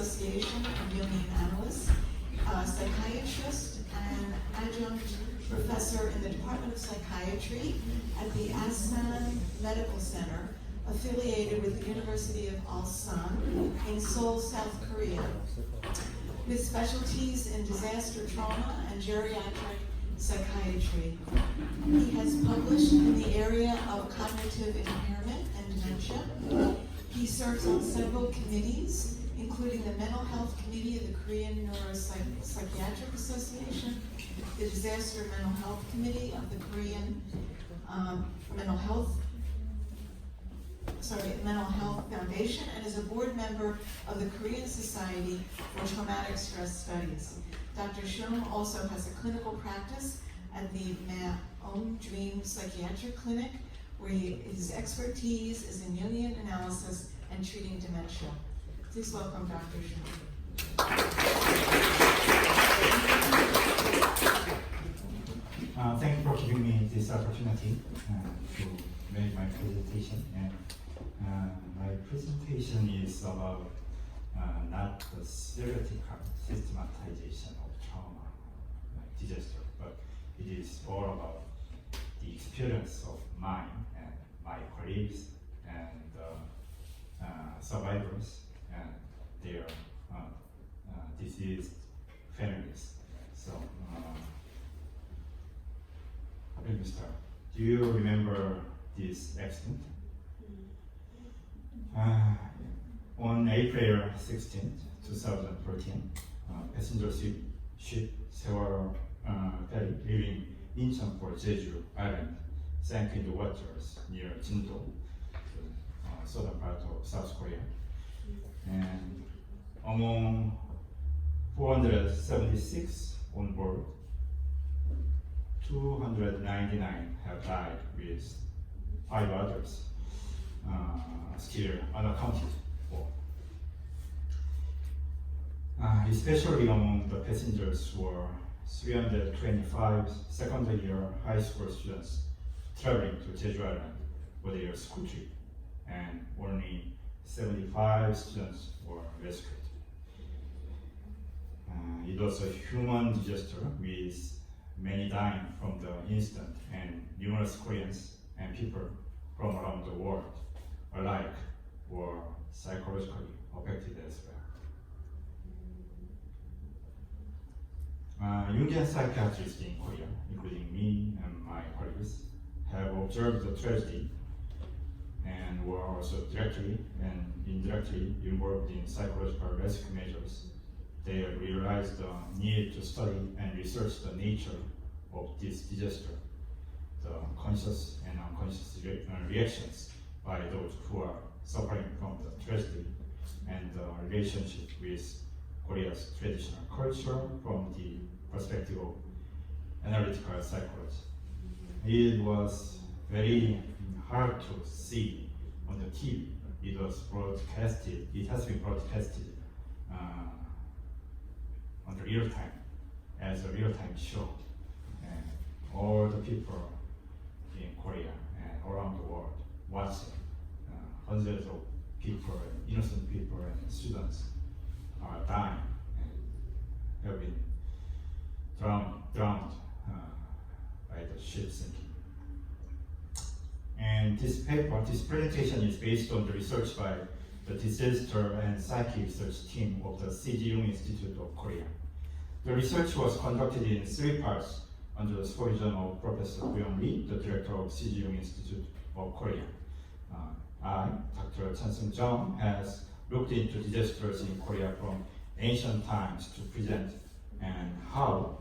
Association of Jungian Analysts, a psychiatrist and adjunct professor in the Department of Psychiatry at the Asan Medical Center, affiliated with the University of Ulsan in Seoul, South Korea, with specialties in disaster trauma and geriatric psychiatry. He has published in the area of cognitive impairment and dementia. He serves on several committees, including the Mental Health Committee of the Korean Neuropsychiatric Association, the Disaster Mental Health Committee of the Korean Mental Health Foundation, and is a board member of the Korean Society for Traumatic Stress Studies. Dr. Chung also has a clinical practice at the Maom Dream Psychiatric Clinic, where his expertise is in Jungian analysis and treating dementia. Please welcome Dr. Chung. Thank you for giving me this opportunity to make my presentation. And my presentation is about not the theoretical systematization of trauma, disaster, but it is all about the experience of mine and my colleagues and survivors and their deceased families. So let me start. Do you remember this accident? On April 16, 2014, passenger ship Sewol Ferry leaving Incheon for Jeju Island sank in the waters near Jindo, the southern part of South Korea. And among 476 on board, 299 have died, with 5 others still unaccounted for. Especially among the passengers were 325 second-year high school students traveling to Jeju Island for their school trip, and only 75 students were rescued. It was a human disaster, with many dying from the incident, and numerous Koreans and people from around the world alike were psychologically affected as well. Jungian psychiatrists in Korea, including me and my colleagues, have observed the tragedy and were also directly and indirectly involved in psychological rescue measures. They realized the need to study and research the nature of this disaster, the conscious and unconscious reactions by those who are suffering from the tragedy, and the relationship with Korea's traditional culture from the perspective of analytical psychology. It was very hard to see on the TV. It was broadcasted, it has been broadcasted on the real time, as a real-time show. And all the people in Korea and around the world watching, hundreds of people, innocent people and students are dying and have been drowned by the ship sinking. And this presentation is based on the research by the Disaster and Psyche Research Team of the C.G. Jung Institute of Korea. The research was conducted in 3 parts under the supervision of Professor Woo-young Lee, the director of C.G. Jung Institute of Korea. I, Dr. Chan-Seung Chung, has looked into disasters in Korea from ancient times to present and how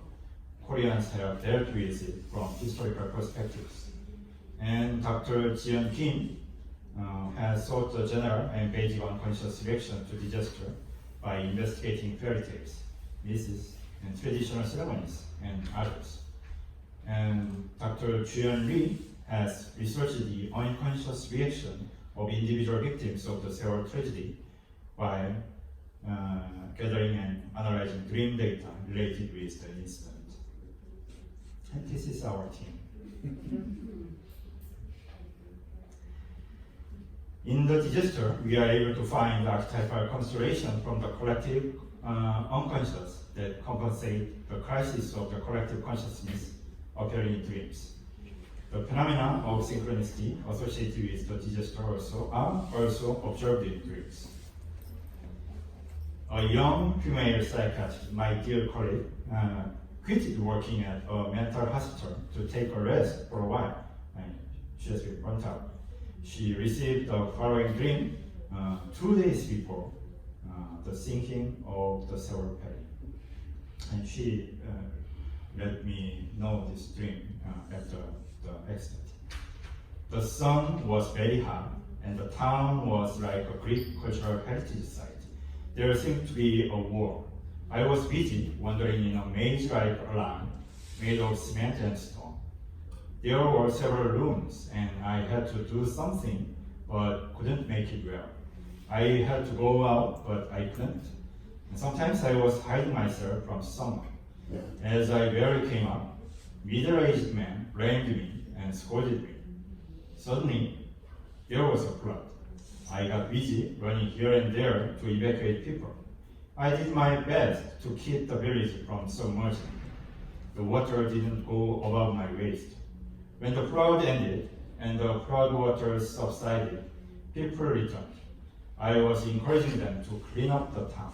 Koreans have dealt with it from historical perspectives. And Dr. Jiyeon Kim has sought the general and basic unconscious reaction to disaster by investigating fairy tales, myths, and traditional ceremonies, and others. And Dr. Jiyeon Lee has researched the unconscious reaction of individual victims of the Sewol tragedy by gathering and analyzing dream data related with the incident. And this is our team. In the disaster, we are able to find archetypal constellation from the collective unconscious that compensate the crisis of the collective consciousness appearing in dreams. The phenomena of synchronicity associated with the disaster are also observed in dreams. A young female psychiatrist, my dear colleague, quit working at a mental hospital to take a rest for a while. She has been burnt out. She received the following dream 2 days before the sinking of the Sewol Ferry. And she let me know this dream after the accident. The sun was very hot and the town was like a Greek cultural heritage site. There seemed to be a war. I was busy wandering in a maze-like land made of cement and stone. There were several rooms and I had to do something but couldn't make it well. I had to go out but I couldn't. And sometimes I was hiding myself from someone. As I barely came up, middle-aged man blamed me and scolded me. Suddenly, there was a flood. I got busy running here and there to evacuate people. I did my best to keep the village from submerging. The water didn't go above my waist. When the flood ended and the flood water subsided, people returned. I was encouraging them to clean up the town.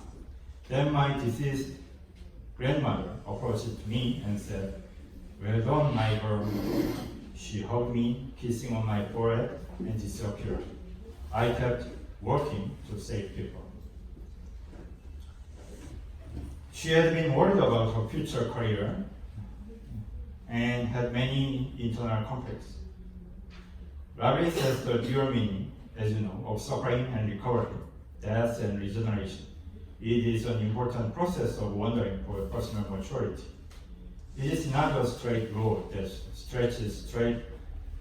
Then my deceased grandmother approached me and said, "Well done, my girl." She hugged me, kissing on my forehead, and disappeared. I kept working to save people. She had been worried about her future career and had many internal conflicts. Rabin says the dual meaning, as you know, of suffering and recovery, death and regeneration. It is an important process of wandering for personal maturity. It is not a straight road that stretches straight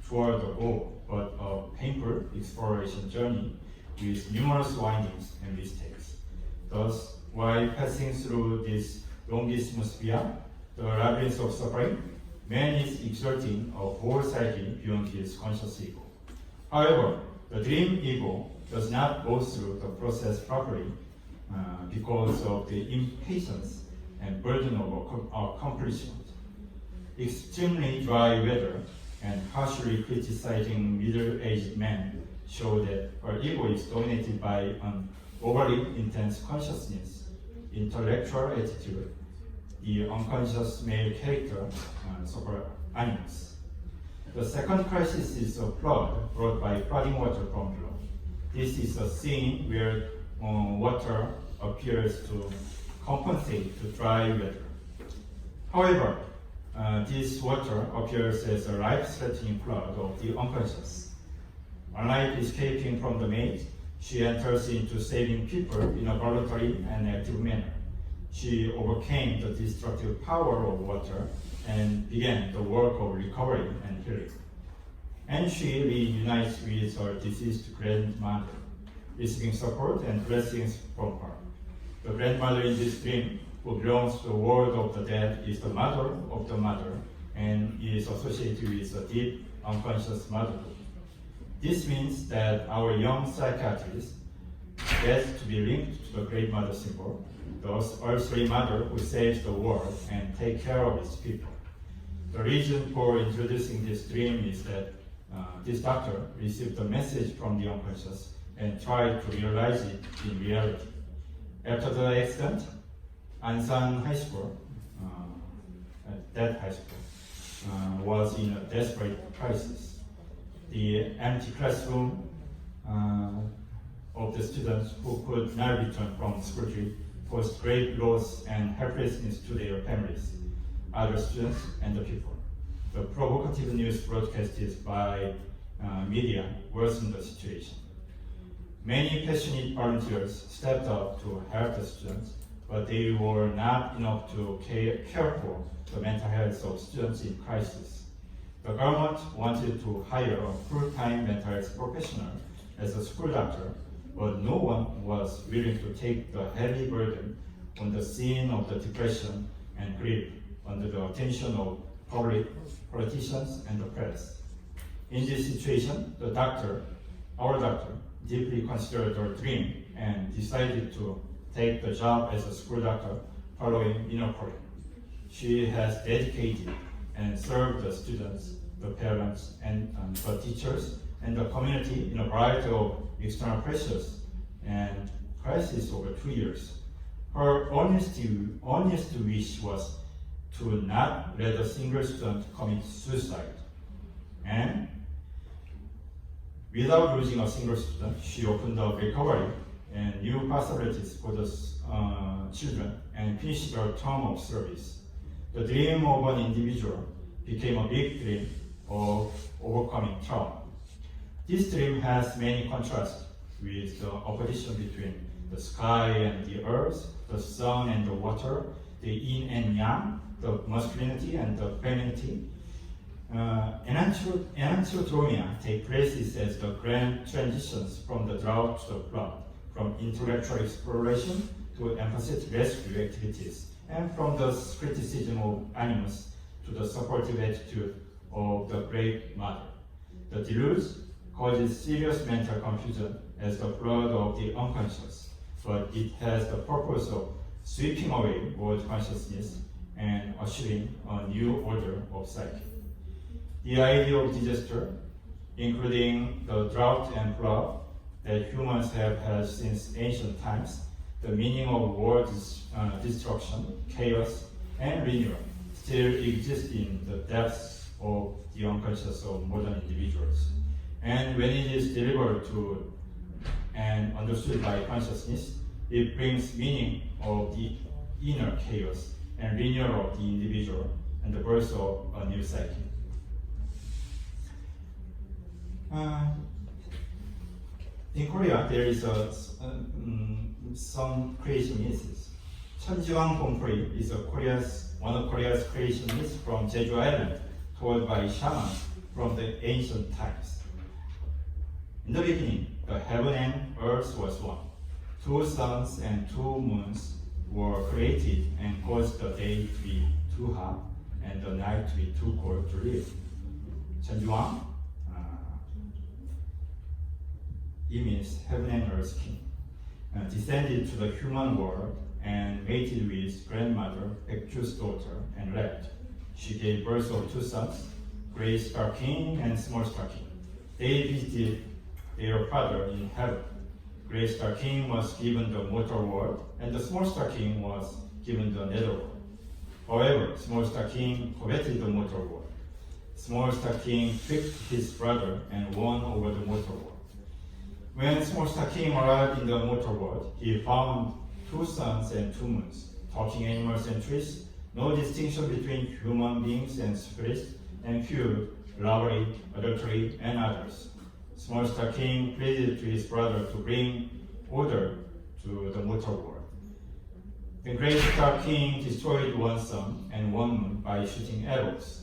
toward the goal, but a painful exploration journey with numerous windings and mistakes. Thus, while passing through this longissimus via, the labyrinth of suffering, man is exerting a whole psyche beyond his conscious ego. However, the dream ego does not go through the process properly because of the impatience and burden of accomplishment. Extremely dry weather and harshly criticizing middle-aged men show that our ego is dominated by an overly intense consciousness, intellectual attitude, the unconscious male character, super animus. The second crisis is a flood brought by flooding water from below. This is a scene where water appears to compensate to dry weather. However, this water appears as a life-threatening flood of the unconscious. Unlike escaping from the maze, she enters into saving people in a voluntary and active manner. She overcame the destructive power of water and began the work of recovery and healing. And she reunites with her deceased grandmother, receiving support and blessings from her. The grandmother in this dream, who belongs to the world of the dead, is the mother of the mother and is associated with a deep unconscious motherhood. This means that our young psychiatrist gets to be linked to the great mother symbol, the earthly mother who saves the world and takes care of its people. The reason for introducing this dream is that this doctor received a message from the unconscious and tried to realize it in reality. After the accident, Ansan High School, that high school, was in a desperate crisis. The empty classroom of the students who could not return from school trip caused great loss and helplessness to their families, other students, and the people. The provocative news broadcasted by media worsened the situation. Many passionate volunteers stepped up to help the students, but they were not enough to care for the mental health of students in crisis. The government wanted to hire a full-time mental health professional as a school doctor, but no one was willing to take the heavy burden on the scene of the depression and grief under the attention of public, politicians, and the press. In this situation, our doctor, deeply considered her dream and decided to take the job as a school doctor following inner calling. She has dedicated and served the students, the parents, and the teachers, and the community in a variety of external pressures and crises over 2 years. Her honest wish was to not let a single student commit suicide. And without losing a single student, she opened up recovery and new possibilities for the children and finished her term of service. The dream of an individual became a big dream of overcoming trauma. This dream has many contrasts with the opposition between the sky and the earth, the sun and the water, the yin and yang, the masculinity and the femininity. Enantiodromia take places as the grand transitions from the drought to the flood, from intellectual exploration to emphatic rescue activities, and from the criticism of animals to the supportive attitude of the Great Mother. The deluge causes serious mental confusion as the flood of the unconscious, but it has the purpose of sweeping away old consciousness and ushering a new order of psyche. The idea of disaster, including the drought and flood that humans have had since ancient times, the meaning of war destruction, chaos, and renewal still exist in the depths of the unconscious of modern individuals. And when it is delivered to and understood by consciousness, it brings meaning of the inner chaos and renewal of the individual and the birth of a new psyche. In Korea, there is some creation myths. Chan-Seung Chung is one of Korea's creation myths from Jeju Island, told by shamans from the ancient times. In the beginning, the heaven and earth was one. 2 suns and 2 moons were created and caused the day to be too hot and the night to be too cold to live. Chan-Seung, it means heaven and earth king, descended to the human world and mated with grandmother Baekju's daughter and left. She gave birth of 2 sons, Great Star King and Small Star King. They visited their father in heaven. Great Star King was given the mortal world, and the Small Star King was given the netherworld. However, Small Star King coveted the mortal world. Small Star King tricked his brother and won over the mortal world. When Small Star King arrived in the mortal world, he found 2 suns and 2 moons, talking animals and trees, no distinction between human beings and spirits, and feud, robbery, adultery, and others. Small Star King pleaded to his brother to bring order to the mortal world. The Great Star King destroyed 1 sun and 1 moon by shooting arrows.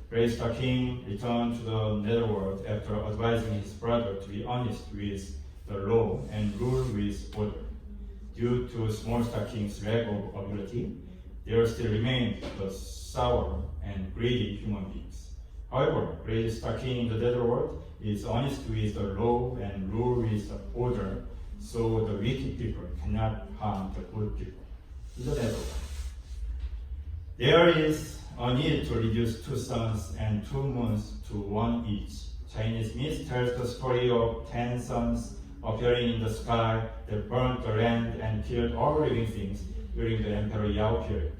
Great Star King returned to the netherworld after advising his brother to be honest with the law and rule with order. Due to Small Star King's lack of ability, there still remained the sour and greedy human beings. However, Great Star King in the netherworld is honest with the law and rule with the order, so the wicked people cannot harm the good people in the netherworld. There is a need to reduce 2 suns and 2 moons to 1 each. Chinese myth tells the story of 10 suns appearing in the sky that burnt the land and killed all living things during the Emperor Yao period.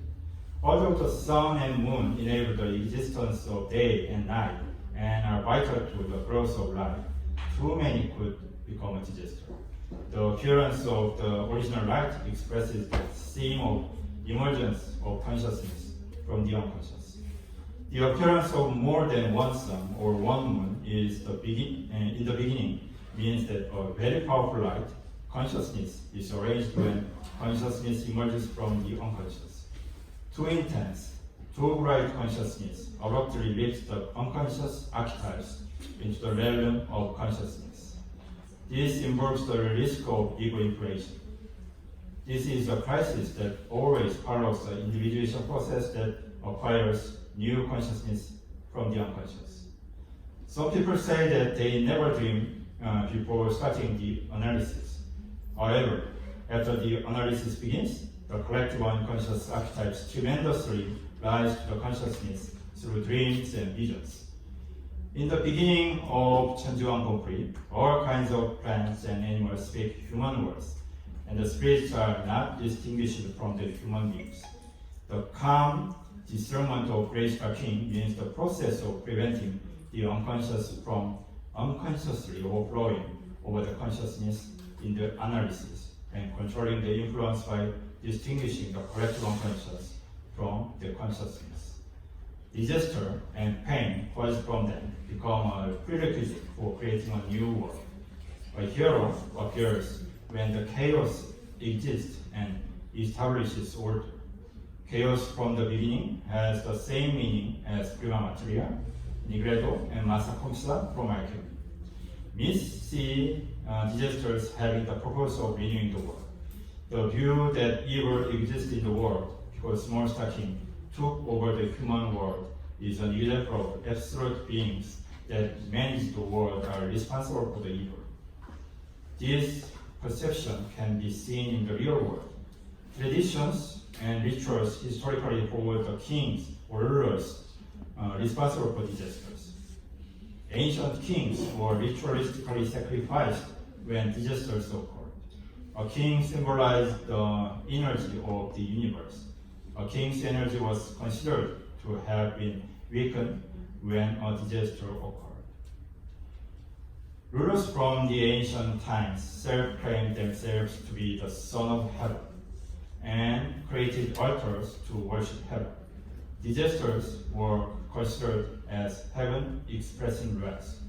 Although the sun and moon enable the existence of day and night and are vital to the growth of life, too many could become a disaster. The appearance of the original light expresses the theme of emergence of consciousness from the unconscious. The appearance of more than 1 sun or 1 moon is in the beginning means that a very powerful light, consciousness, is arranged when consciousness emerges from the unconscious. Too intense, too bright consciousness abruptly lifts the unconscious archetypes into the realm of consciousness. This involves the risk of ego inflation. This is a crisis that always follows the individuation process that acquires new consciousness from the unconscious. Some people say that they never dream before starting the analysis. However, after the analysis begins, the collective unconscious archetypes tremendously rise to the consciousness through dreams and visions. In the beginning of Chan-Seung Chung, all kinds of plants and animals speak human words, and the spirits are not distinguished from the human beings. The calm discernment of graceful king means the process of preventing the unconscious from unconsciously overflowing over the consciousness in the analysis, and controlling the influence by distinguishing the collective unconscious from the consciousness. Disaster and pain caused from them become a prerequisite for creating a new world. A hero appears when the chaos exists and establishes order. Chaos from the beginning has the same meaning as prima materia, nigredo, and massa comsa from alchemy. Myths see disasters having the purpose of renewing the world. The view that evil exists in the world because monster king took over the human world is an example of absolute beings that manage the world are responsible for the evil. This perception can be seen in the real world. Traditions and rituals historically hold the kings or rulers responsible for disasters. Ancient kings were ritualistically sacrificed when disasters occurred. A king symbolized the energy of the universe. A king's energy was considered to have been weakened when a disaster occurred. Rulers from the ancient times self-claimed themselves to be the son of heaven and created altars to worship heaven. Disasters were considered as heaven expressing wrath.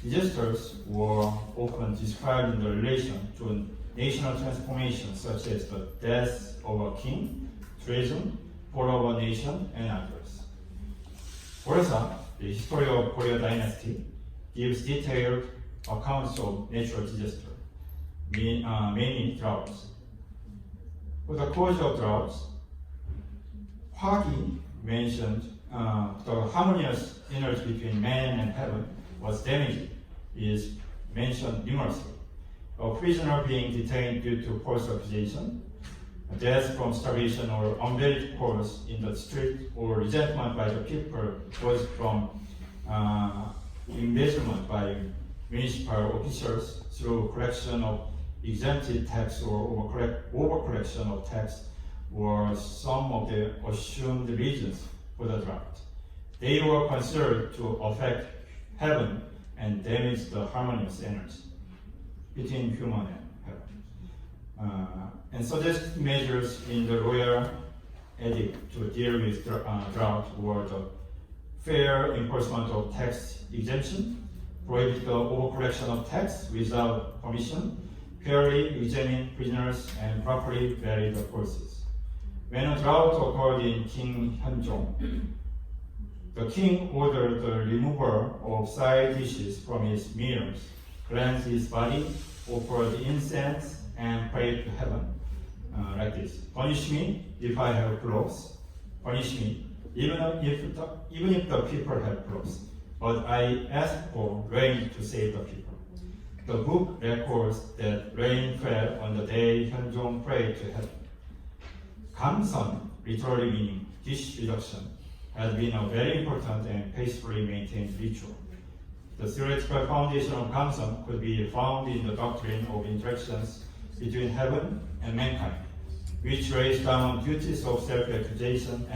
Disasters were often described in the relation to national transformation, such as the death of a king, treason, fall of a nation, and others. Oresa, the history of Korea dynasty, gives detailed accounts of natural disaster, mainly droughts. For the cause of droughts, Hwagi mentioned the harmonious energy between man and heaven was damaged, is mentioned numerously. A prisoner being detained due to false accusation, death from starvation or unvalid cause in the street, or resentment by the people caused from embezzlement by municipal officials through collection of exempted tax or overcollection of tax were some of the assumed reasons for the drought. They were considered to affect heaven and damage the harmonious energy between human and heaven. And suggested measures in the royal edict to deal with drought were the fair enforcement of tax exemption, prohibit the overcollection of tax without permission, fairly examine prisoners, and properly vary the forces. When a drought occurred in King Hyunjong, the king ordered the removal of side dishes from his meals, cleansed his body, offered incense, and prayed to heaven like this: punish me if I have clothes, punish me even if the people have clothes, but I ask for rain to save the people. The book records that rain fell on the day Hyunjong prayed to heaven. Gamsan, literally meaning dish reduction, has been a very important and faithfully maintained ritual. The theoretical foundation of Gamsan could be found in the doctrine of interactions between heaven and mankind, which lays down duties of self-accusation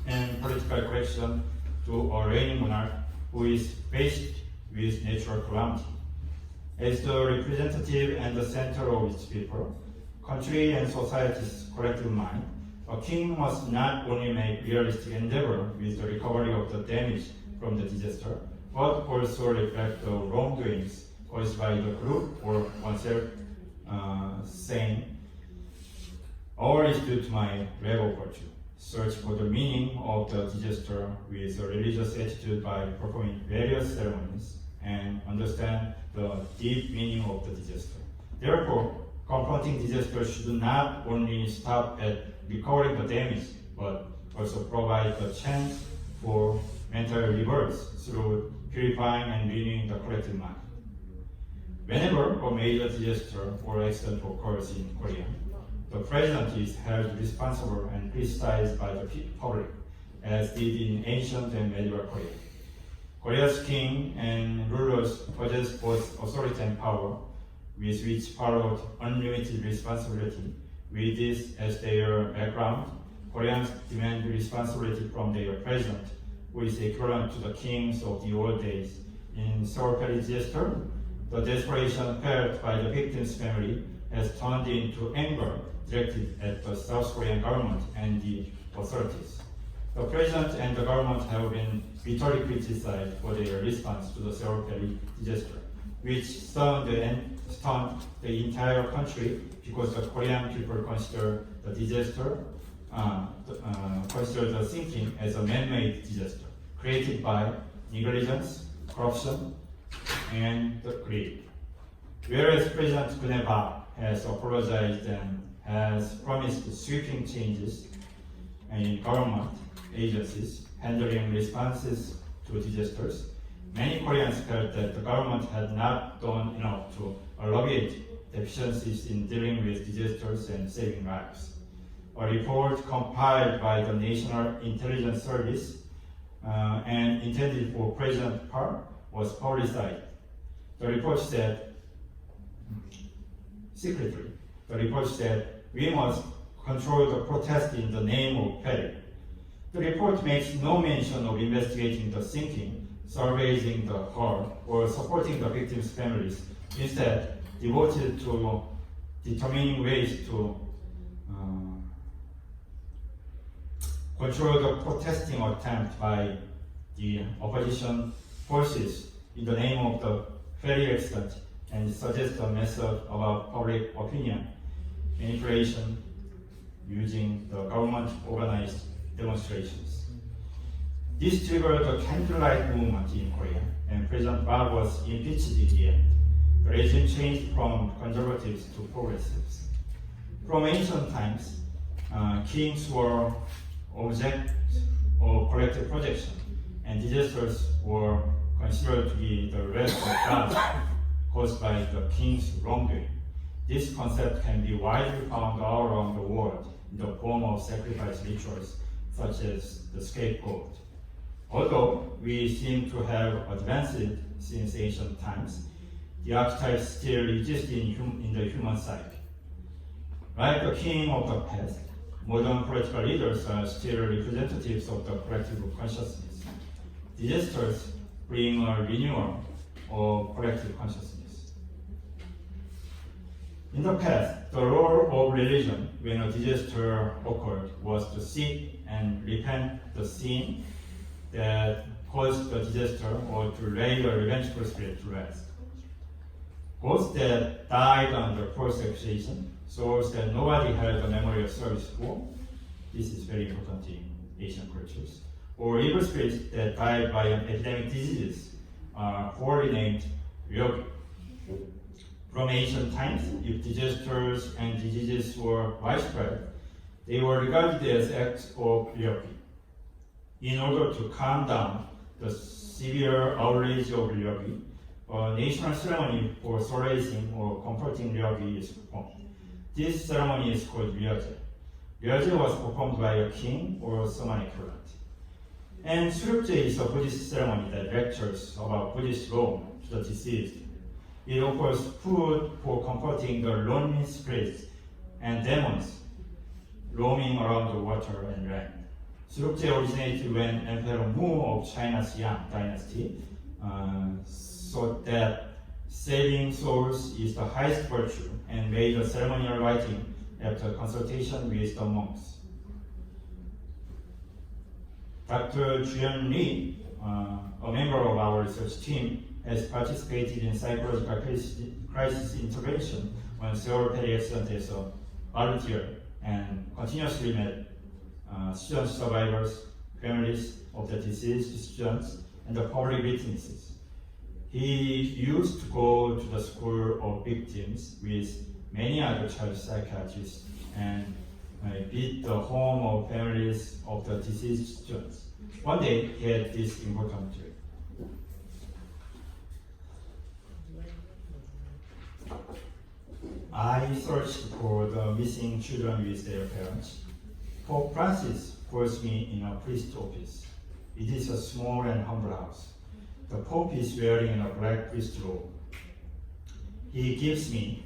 and political correction to a reigning monarch who is faced with natural calamity. As the representative and the center of its people, country and society's collective mind, a king must not only make realistic endeavor with the recovery of the damage from the disaster, but also reflect the wrongdoings caused by the group or oneself, saying, all is due to my lack of virtue. Search for the meaning of the disaster with a religious attitude by performing various ceremonies and understand the deep meaning of the disaster. Therefore, confronting disaster should not only stop at recovering the damage, but also provide the chance for mental rebirth through purifying and renewing the collective mind. Whenever a major disaster or accident occurs in Korea, the president is held responsible and criticized by the public, as did in ancient and medieval Korea. Korea's king and rulers possess both authority and power, with which followed unlimited responsibility. With this as their background, Koreans demand responsibility from their president, who is equivalent to the kings of the old days. In Sewol Ferry disaster, the desperation felt by the victim's family has turned into anger directed at the South Korean government and the authorities. The president and the government have been bitterly criticized for their response to the Sewol Ferry disaster, which stunned the entire country because the Korean people consider the disaster, consider the sinking as a man-made disaster created by negligence, corruption, and greed. Whereas President Guneba has apologized and has promised sweeping changes in government agencies handling responses to disasters, many Koreans felt that the government had not done enough to alleviate deficiencies in dealing with disasters and saving lives. A report compiled by the National Intelligence Service and intended for President Park was publicized. The report said, secretly, we must control the protest in the name of ferry. The report makes no mention of investigating the sinking, salvaging the hull, or supporting the victims' families, instead devoted to determining ways to control the protesting attempt by the opposition forces in the name of the ferry accident, and suggest a method about public opinion manipulation using the government-organized demonstrations. This triggered the candlelight movement in Korea, and President Park was impeached in the end. The regime changed from conservatives to progressives. From ancient times, kings were object of collective protection, and disasters were considered to be the wrath of God caused by the king's wrongdoing. This concept can be widely found all around the world in the form of sacrifice rituals, such as the scapegoat. Although we seem to have advanced since ancient times, the archetypes still exist in the human psyche. Like the king of the past, modern political leaders are still representatives of the collective consciousness. Disasters bring a renewal of collective consciousness. In the past, the role of religion when a disaster occurred was to seek and repent the sin that caused the disaster, or to lay the revengeful spirit to rest. Ghosts that died under false accusation, souls that nobody had the memory of service for, this is very important in Asian cultures, or evil spirits that died by an epidemic disease are poorly named ryogi. From ancient times, if disasters and diseases were widespread, they were regarded as acts of ryogi. In order to calm down the severe outrage of ryogi, a national ceremony for solacing or comforting ryogi is performed. This ceremony is called ryoje. Ryoje was performed by a king or someone equivalent. And surupje is a Buddhist ceremony that lectures about Buddhist law to the deceased. It offers food for comforting the lonely spirits and demons roaming around the water and land. Surupje originated when Emperor Mu of China's Yang dynasty thought that saving souls is the highest virtue, and made a ceremonial writing after consultation with the monks. Dr. Juan Lee, a member of our research team, has participated in psychological crisis intervention on Sewol Ferry Accident as a volunteer, and continuously met student survivors, families of the deceased students, and the public witnesses. He used to go to the school of victims with many other child psychiatrists and visit the home of families of the deceased students. One day, he had this important trick. I searched for the missing children with their parents. Pope Francis calls me in a priest office. It is a small and humble house. The Pope is wearing a black priest robe. He gives me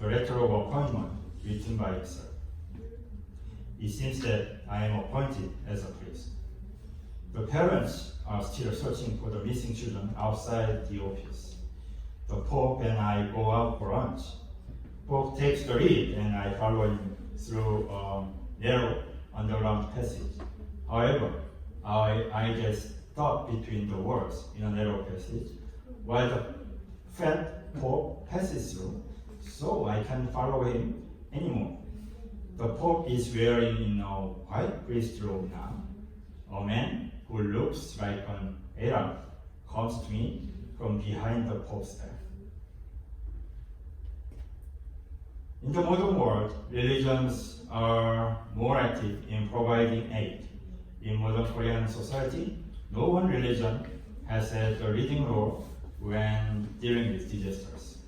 the letter of appointment written by himself. It seems that I am appointed as a priest. The parents are still searching for the missing children outside the office. The Pope and I go out for lunch. Pope takes the lead and I follow him through a narrow underground passage. However, I get stuck between the walls in a narrow passage while the fat Pope passes through, so I can't follow him anymore. The Pope is wearing a white priest robe now. A man who looks like an Arab comes to me from behind the Pope's back. In the modern world, religions are more active in providing aid. In modern Korean society, no one religion has had a leading role when dealing with disasters.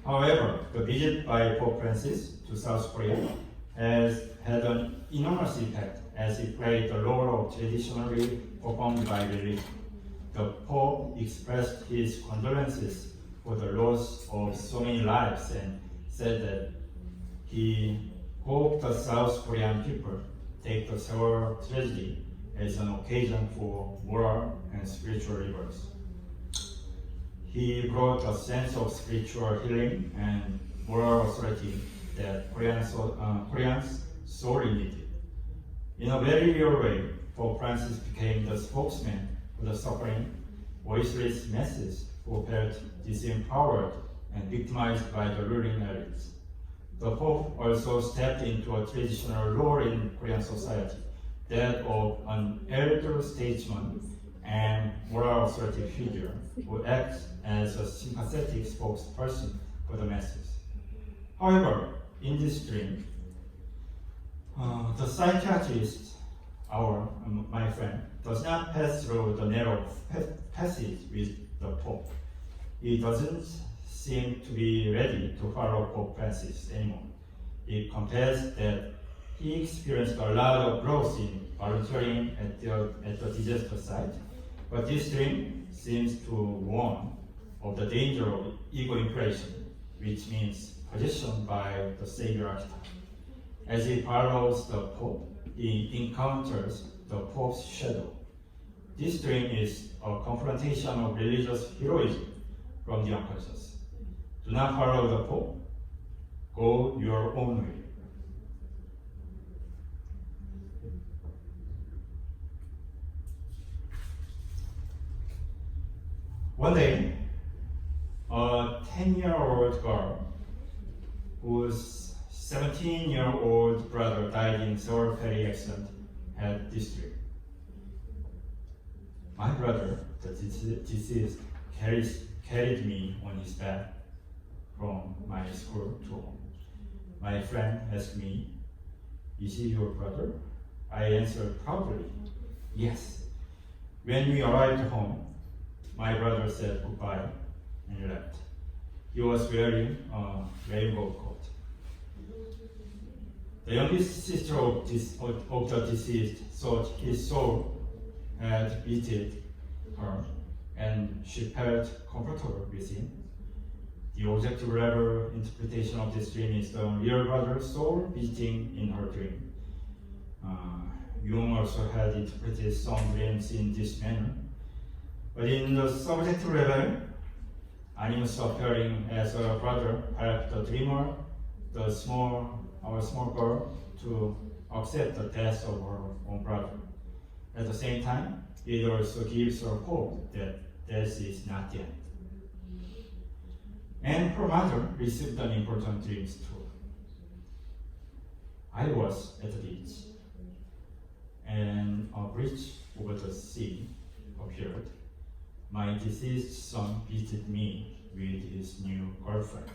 However, the visit by Pope Francis to South Korea has had an enormous impact as he played the role of traditionally performed by religion. The Pope expressed his condolences for the loss of so many lives and said that he hoped the South Korean people take the Sewol tragedy as an occasion for moral and spiritual rebirth. He brought a sense of spiritual healing and moral authority that Koreans sorely needed. In a very real way, Pope Francis became the spokesman for the suffering, voiceless masses who felt disempowered and victimized by the ruling elites. The Pope also stepped into a traditional role in Korean society, that of an elder statesman and moral authority figure who acts as a sympathetic spokesperson for the masses. However, in this dream, the psychiatrist, my friend, does not pass through the narrow passage with the Pope. He doesn't seem to be ready to follow Pope Francis anymore. It compares that he experienced a lot of growth in volunteering at the disaster site, but this dream seems to warn of the danger of ego inflation, which means possession by the savior archetype. As he follows the Pope, he encounters the Pope's shadow. This dream is a confrontation of religious heroism from the unconscious. Do not follow the Pope. Go your own way. One day, a 10-year-old girl whose 17-year-old brother died in Sewol Ferry Accident had this dream. My brother, the deceased, carried me on his back from my school to home. My friend asked me, "Is he your brother?" I answered proudly, "Yes." When we arrived home, my brother said goodbye and left. He was wearing a rainbow coat. The youngest sister of the deceased thought his soul had visited her, and she felt comfortable with him. The objective level interpretation of this dream is the real brother's soul visiting in her dream. Jung also had interpreted some dreams in this manner. But in the subjective level, animus appearing as a brother helped the dreamer, our small girl, to accept the death of her own brother. At the same time, it also gives her hope that death is not the end. And her mother received an important dreams too. I was at the beach, and a bridge over the sea appeared. My deceased son visited me with his new girlfriend.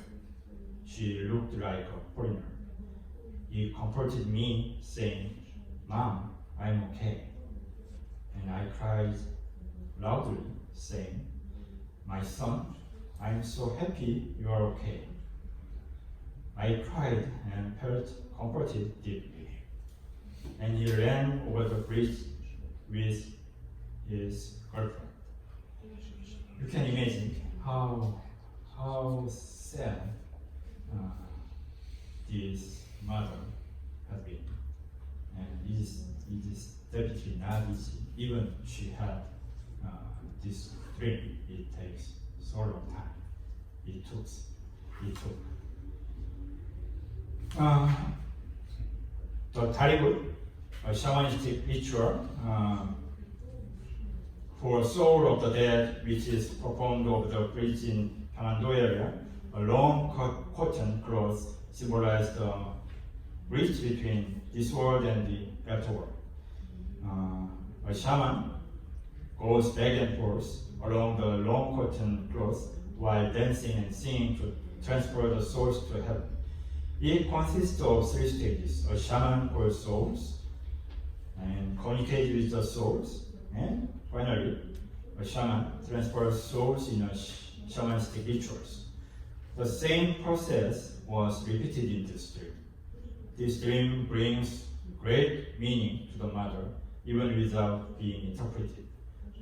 She looked like a foreigner. He comforted me, saying, "Mom, I'm okay." And I cried loudly, saying, "My son, I'm so happy you are okay." I cried and felt comforted deeply. And he ran over the bridge with his girlfriend. You can imagine how sad this mother has been. And it is definitely not easy. Even she had this dream, it takes so long time. It took. The Tarigul, a shamanistic ritual for soul of the dead, which is performed over the bridge in Hanando area. A long cotton cloth symbolizes the bridge between this world and the afterworld. A shaman goes back and forth along the long cotton cloth while dancing and singing to transfer the souls to heaven. It consists of 3 stages. A shaman calls souls and communicates with the souls, and finally, a shaman transfers souls in a shamanistic rituals. The same process was repeated in this dream. This dream brings great meaning to the mother, even without being interpreted.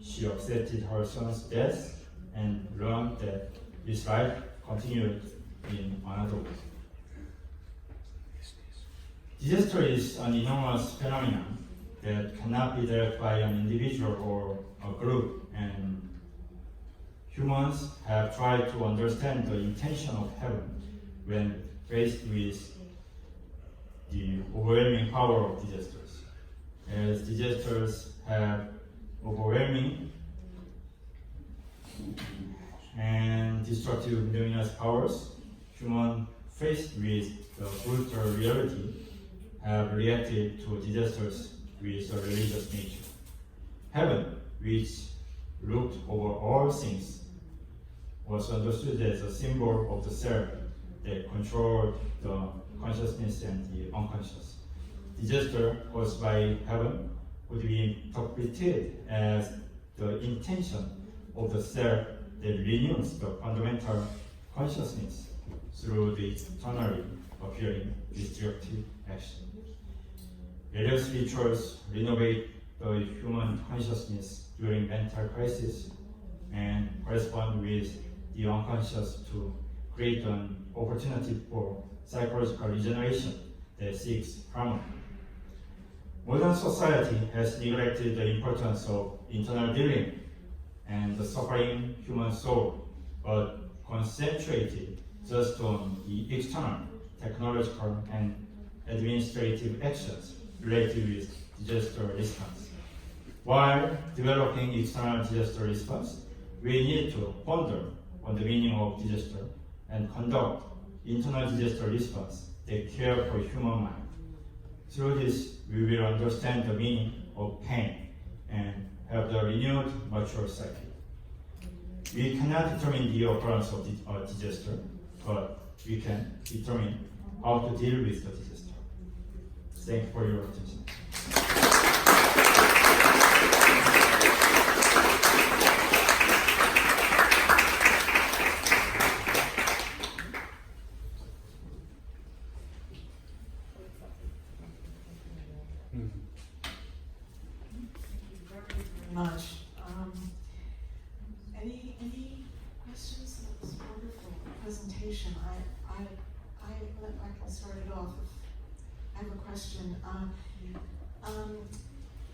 She accepted her son's death and learned that his life continued in another way. Disaster is an enormous phenomenon that cannot be dealt by an individual or a group, and humans have tried to understand the intention of heaven when faced with the overwhelming power of disasters. As disasters have overwhelming and destructive luminous powers, humans faced with the brutal reality have reacted to disasters with a religious nature. Heaven, which looked over all things, was understood as a symbol of the self that controlled the consciousness and the unconscious. Disaster caused by heaven would be interpreted as the intention of the self that renews the fundamental consciousness through the externally appearing destructive action. Various rituals renovate the human consciousness during mental crisis and correspond with the unconscious to create an opportunity for psychological regeneration that seeks harmony. Modern society has neglected the importance of internal healing and the suffering human soul, but concentrated just on the external, technological, and administrative actions related with disaster response. While developing external disaster response, we need to ponder on the meaning of disaster and conduct internal disaster response that care for human mind. Through this, we will understand the meaning of pain and have the renewed mature psyche. We cannot determine the occurrence of a disaster, but we can determine how to deal with the disaster. Thank you for your attention. Much. Any questions? That was a wonderful presentation. I can start it off. I have a question.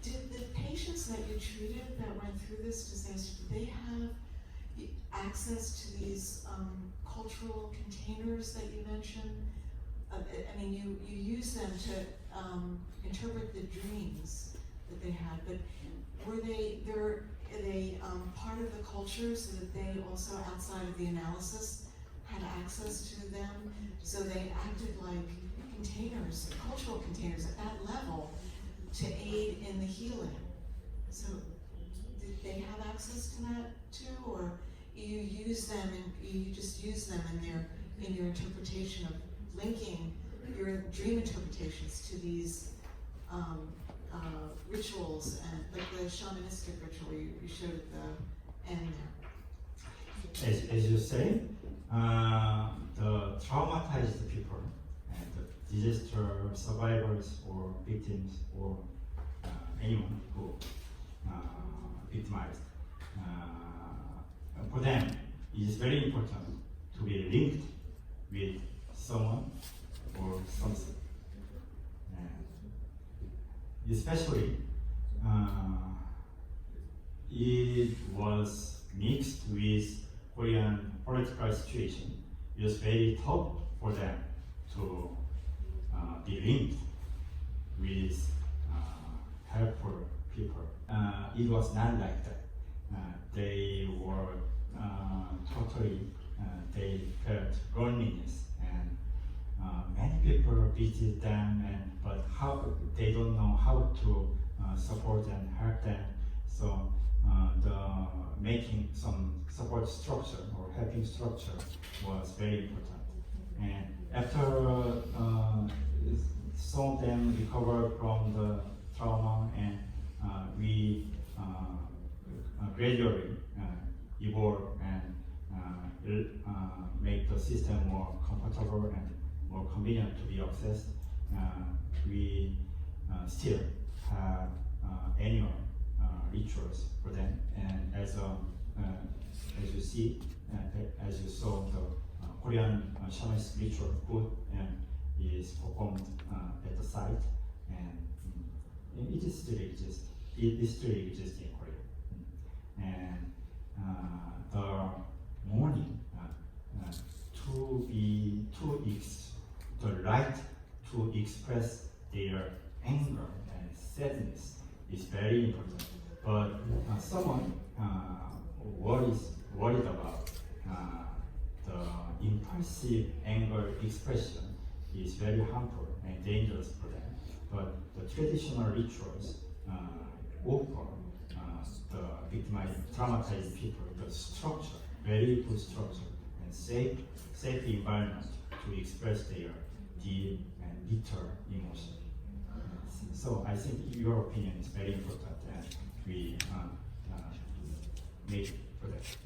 Did the patients that you treated that went through this disaster, did they have access to these cultural containers that you mentioned? I mean, you use them to interpret the dreams that they had, but were they part of the culture so that they also, outside of the analysis, had access to them? So they acted like containers, cultural containers at that level to aid in the healing. So did they have access to that too, or you use them and you just use them in your interpretation of linking your dream interpretations to these rituals, and like the shamanistic ritual you showed at the end there? As you say, the traumatized people and the disaster survivors or victims or anyone who victimized. For them, it is very important to be linked with someone or something. Especially, it was mixed with Korean political situation. It was very tough for them to be linked with helpful people. It was not like that. They were totally, they felt loneliness, and many people visit them, but how they don't know how to support and help them. So the making some support structure or helping structure was very important. And after some of them recovered from the trauma, and we gradually evolve and make the system more comfortable and more convenient to be accessed. We still have annual rituals for them, and as you see, as you saw, the Korean shamanistic ritual food is performed at the site, and it is still exists. It is still exists in Korea, and the morning the right to express their anger and sadness is very important. But someone worried about the impulsive anger expression is very harmful and dangerous for them. But the traditional rituals offer the victimized, traumatized people the structure, very good structure, and safe environment to express their deep and bitter emotion. So I think your opinion is very important, and we make for that.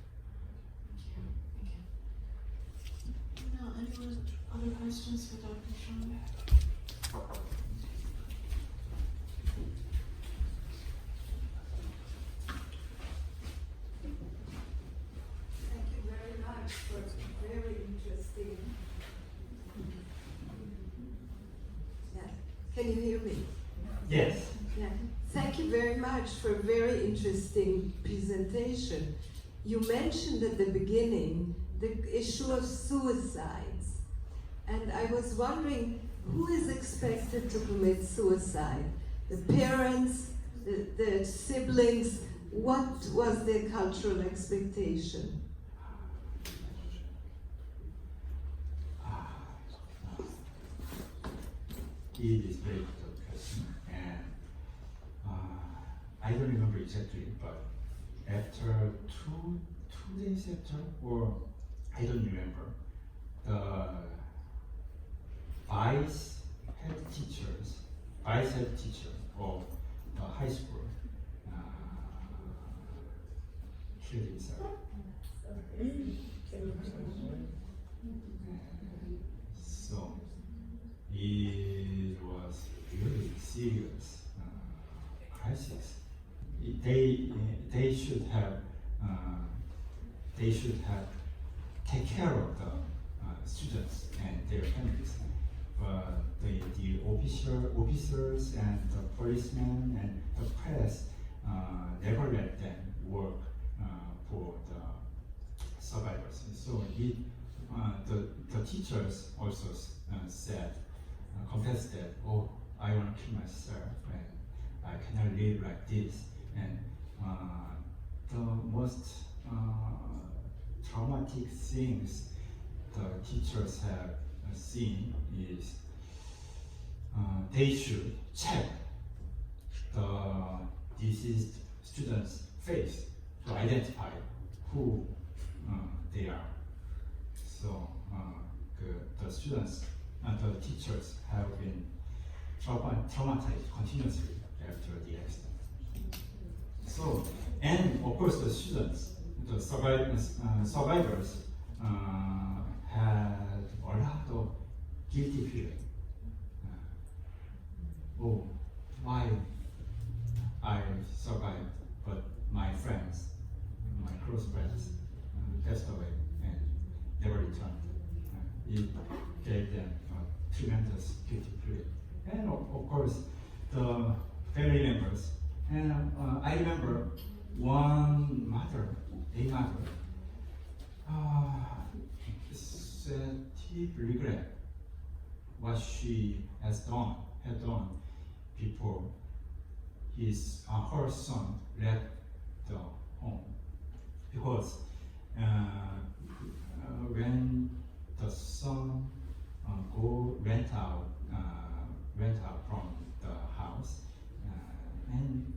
Now, anyone other questions for Dr. Chung? Thank you very much for very interesting. Yeah. Can you hear me? Yes. Yeah. Thank you very much for a very interesting presentation. You mentioned at the beginning the issue of suicides, and I was wondering who is expected to commit suicide? The parents, the siblings? What was their cultural expectation? It is very good question, and I don't remember exactly, but after two days after, or I don't remember, the vice head teacher of the high school killed himself. So it was really serious crisis. They should have take care of the students and their families, but the officers and the policemen and the press never let them work for the survivors. So the teachers also said, confessed that, oh, I want to kill myself and I cannot live like this. And the most traumatic things the teachers have seen is they should check the deceased student's face to identify who they are. So the students and the teachers have been traumatized continuously after the accident. So, and of course the students, the survivors had a lot of guilty feeling. Oh, why I survived, but my friends, my close friends, passed away and never returned. It gave them a tremendous guilty feeling. And of course, the family members. And I remember one mother, a mother, said he regret what she had done before her son left the home, because when the son went out from the house, and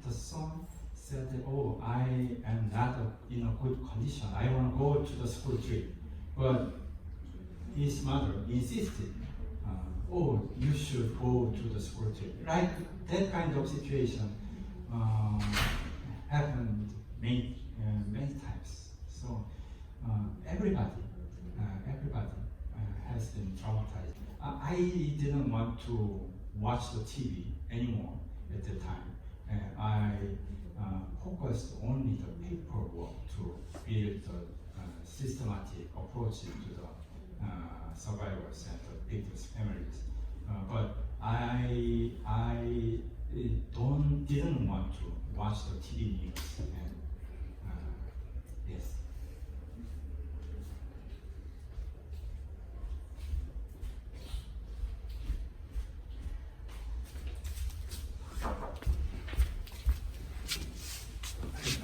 the son said, "Oh, I am not in a good condition. I want to go to the school trip," but his mother insisted. Oh, you should go to the school trip. Like that kind of situation happened many times. So everybody has been traumatized. I didn't want to watch the TV anymore at the time. I focused only the paperwork to build the systematic approach to the survivors and the victims' families. But I didn't want to watch the TV news. And yes.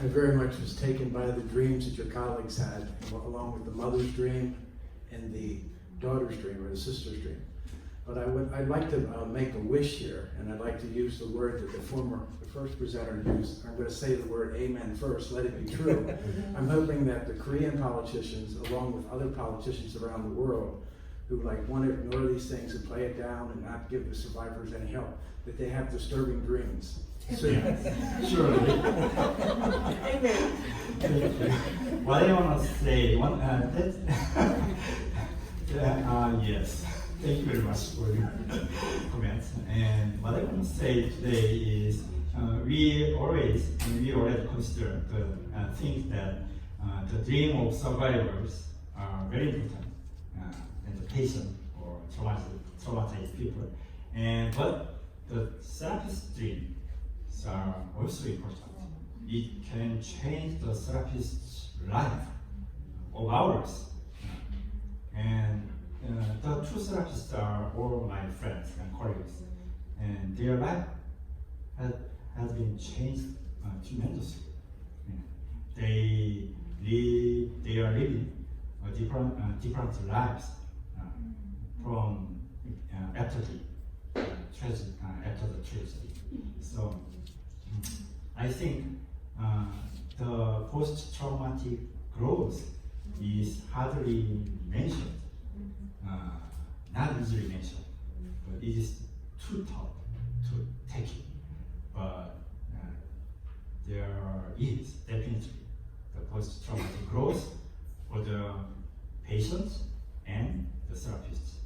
I very much was taken by the dreams that your colleagues had, along with the mother's dream and the daughter's dream or the sister's dream. But I'd like to make a wish here, and I'd like to use the word that the first presenter used. I'm going to say the word amen first, let it be true. I'm hoping that the Korean politicians, along with other politicians around the world, who want to ignore these things and play it down and not give the survivors any help, that they have disturbing dreams. Surely. What I want to say, yes. Thank you very much for your comments. And what I want to say today is we already consider the things that the dream of survivors are very important, and the patient or traumatized people. But the therapist dreams are also important. It can change the therapist's life of ours. And the two therapists are all my friends and colleagues, and their life has been changed tremendously. They are living different lives from after the tragedy. So I think the post-traumatic growth is hardly mentioned. Not easily mentioned, but it is too tough to take it. But there is definitely the post-traumatic growth for the patients and the therapists.